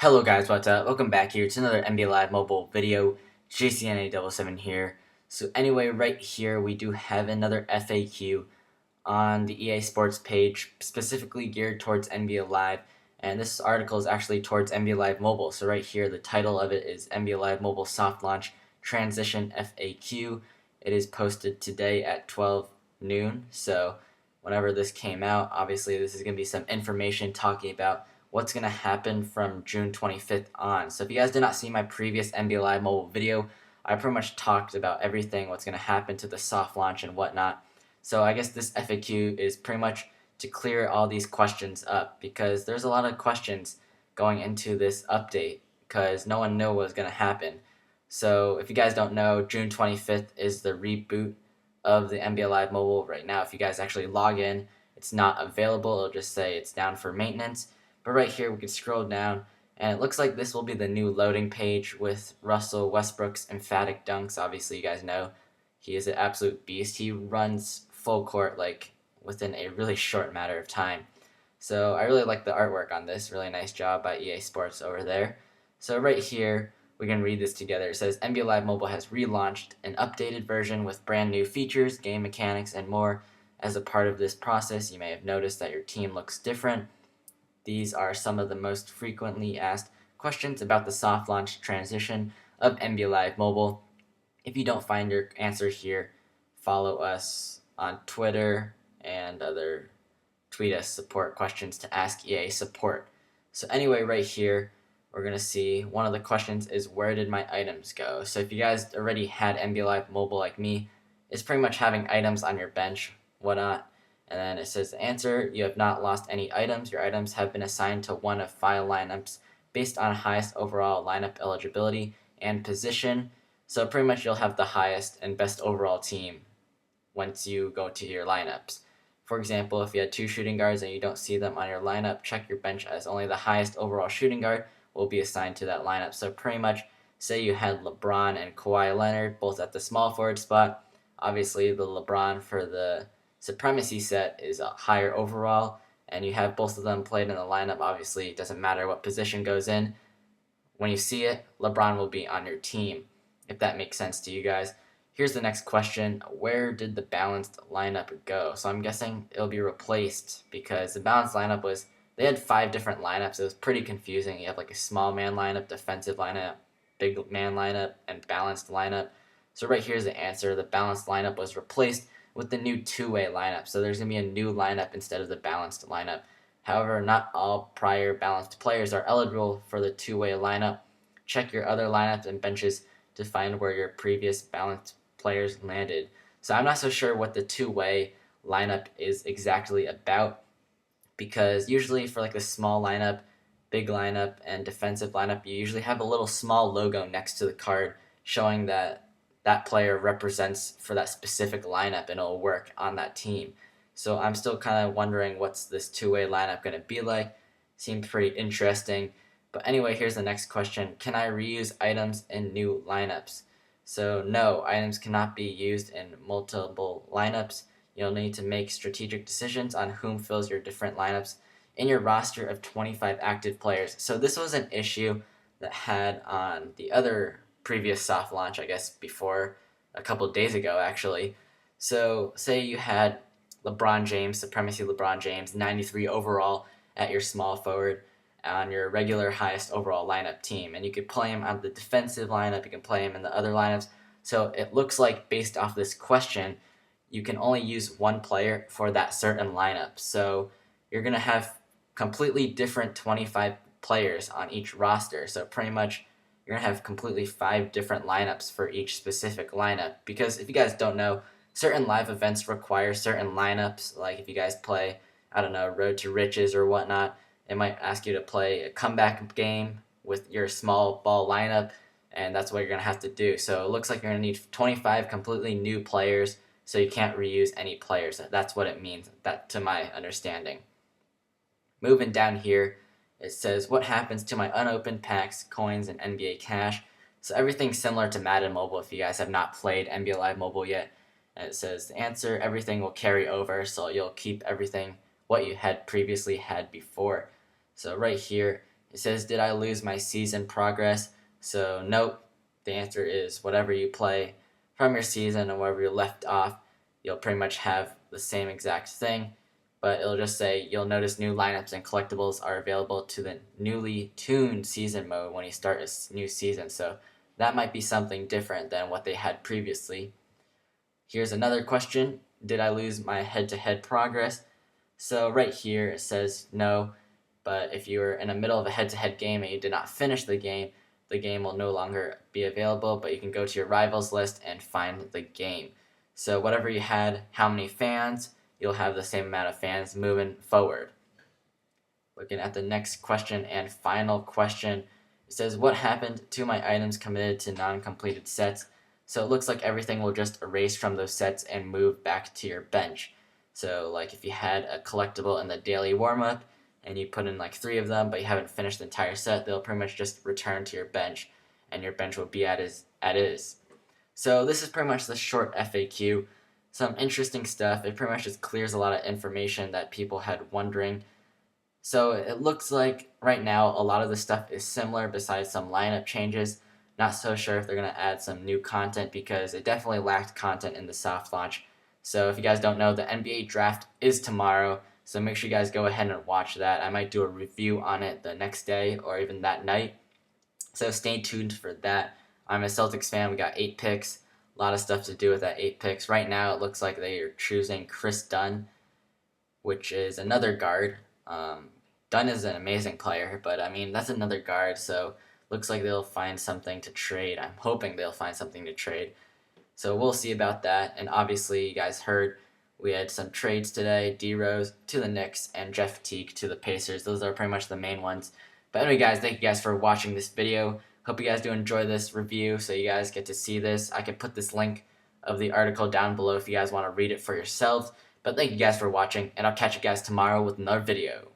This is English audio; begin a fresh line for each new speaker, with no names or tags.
Hello guys, what's up? Welcome back here to another NBA Live mobile video. JCNA77 here. So anyway, right here we do have another FAQ on the EA Sports page, specifically geared towards NBA Live. And this article is actually towards NBA Live Mobile. So right here, the title of it is NBA Live Mobile Soft Launch Transition FAQ. It is posted today at 12 noon. So whenever this came out, obviously this is going to be some information talking about what's going to happen from June 25th on. So if you guys did not see my previous NBA Live mobile video, I pretty much talked about everything, what's going to happen to the soft launch and whatnot. So I guess this FAQ is pretty much to clear all these questions up, because there's a lot of questions going into this update because no one knew what was going to happen. So if you guys don't know, June 25th is the reboot of the NBA Live mobile right now. If you guys actually log in, it's not available. It'll just say it's down for maintenance. But right here, we can scroll down, and it looks like this will be the new loading page with Russell Westbrook's emphatic dunks. Obviously, you guys know he is an absolute beast. He runs full court like within a really short matter of time. So I really like the artwork on this. Really nice job by EA Sports over there. So right here, we can read this together. It says NBA Live Mobile has relaunched an updated version with brand new features, game mechanics, and more. As a part of this process, you may have noticed that your team looks different. These are some of the most frequently asked questions about the soft launch transition of NBA Live Mobile. If you don't find your answer here, follow us on Twitter and other tweet us support questions to ask EA support. So anyway, right here, we're going to see one of the questions is, where did my items go? So if you guys already had NBA Live Mobile like me, it's pretty much having items on your bench, whatnot. And then it says the answer, you have not lost any items. Your items have been assigned to one of 5 lineups based on highest overall lineup eligibility and position. So pretty much you'll have the highest and best overall team once you go to your lineups. For example, if you had 2 shooting guards and you don't see them on your lineup, check your bench, as only the highest overall shooting guard will be assigned to that lineup. So pretty much, say you had LeBron and Kawhi Leonard both at the small forward spot. Obviously, the LeBron for the Supremacy set is a higher overall, and you have both of them played in the lineup. Obviously, it doesn't matter what position goes in. When you see it, LeBron will be on your team, if that makes sense to you guys. Here's the next question. Where did the balanced lineup go? So I'm guessing it'll be replaced, because the balanced lineup was, they had 5 different lineups. It was pretty confusing. You have like a small man lineup, defensive lineup, big man lineup, and balanced lineup. So right here's the answer. The balanced lineup was replaced with the new 2-way lineup. So there's going to be a new lineup instead of the balanced lineup. However, not all prior balanced players are eligible for the 2-way lineup. Check your other lineups and benches to find where your previous balanced players landed. So I'm not so sure what the 2-way lineup is exactly about, because usually for like the small lineup, big lineup, and defensive lineup, you usually have a little small logo next to the card showing that that player represents for that specific lineup, and it'll work on that team. So I'm still kind of wondering what's this 2-way lineup going to be like. Seems pretty interesting. But anyway, here's the next question. Can I reuse items in new lineups? So no, items cannot be used in multiple lineups. You'll need to make strategic decisions on whom fills your different lineups in your roster of 25 active players. So this was an issue that had on the other previous soft launch, I guess before a couple days ago actually. So say you had LeBron James, Supremacy LeBron James, 93 overall at your small forward on your regular highest overall lineup team, and you could play him on the defensive lineup, you can play him in the other lineups. So it looks like, based off this question, you can only use one player for that certain lineup. So you're going to have completely different 25 players on each roster. So pretty much you're going to have completely 5 different lineups for each specific lineup. Because if you guys don't know, certain live events require certain lineups. Like if you guys play, I don't know, Road to Riches or whatnot, it might ask you to play a comeback game with your small ball lineup, and that's what you're going to have to do. So it looks like you're going to need 25 completely new players, so you can't reuse any players. That's what it means, that to my understanding. Moving down here, it says, what happens to my unopened packs, coins, and NBA Cash? So everything's similar to Madden Mobile if you guys have not played NBA Live Mobile yet. And it says the answer, everything will carry over, so you'll keep everything what you had previously had before. So right here, It says, did I lose my season progress? So nope. The answer is whatever you play from your season and wherever you left off, you'll pretty much have the same exact thing. But it'll just say you'll notice new lineups and collectibles are available to the newly tuned season mode when you start a new season. So that might be something different than what they had previously. Here's another question. Did I lose my head-to-head progress? So right here it says no, but if you were in the middle of a head-to-head game and you did not finish the game will no longer be available, but you can go to your rivals list and find the game. So whatever you had, how many fans, you'll have the same amount of fans moving forward. Looking at the next question and final question, it says, what happened to my items committed to non-completed sets? So it looks like everything will just erase from those sets and move back to your bench. So like if you had a collectible in the daily warm-up and you put in like 3 of them but you haven't finished the entire set, they'll pretty much just return to your bench and your bench will be at is. So this is pretty much the short FAQ. Some interesting stuff. It pretty much just clears a lot of information that people had wondering. So it looks like right now a lot of the stuff is similar besides some lineup changes. Not so sure if they're going to add some new content because it definitely lacked content in the soft launch. So if you guys don't know, the NBA draft is tomorrow. So make sure you guys go ahead and watch that. I might do a review on it the next day or even that night. So stay tuned for that. I'm a Celtics fan. We got 8 picks. A lot of stuff to do with that 8 picks. Right now it looks like they are choosing Chris Dunn, which is another guard. Dunn is an amazing player, but I mean, that's another guard, so looks like they'll find something to trade. I'm hoping they'll find something to trade. So we'll see about that. And obviously, you guys heard we had some trades today. D Rose to the Knicks and Jeff Teague to the Pacers. Those are pretty much the main ones. But anyway, guys, thank you guys for watching this video. Hope you guys do enjoy this review so you guys get to see this. I can put this link of the article down below if you guys want to read it for yourselves. But thank you guys for watching, and I'll catch you guys tomorrow with another video.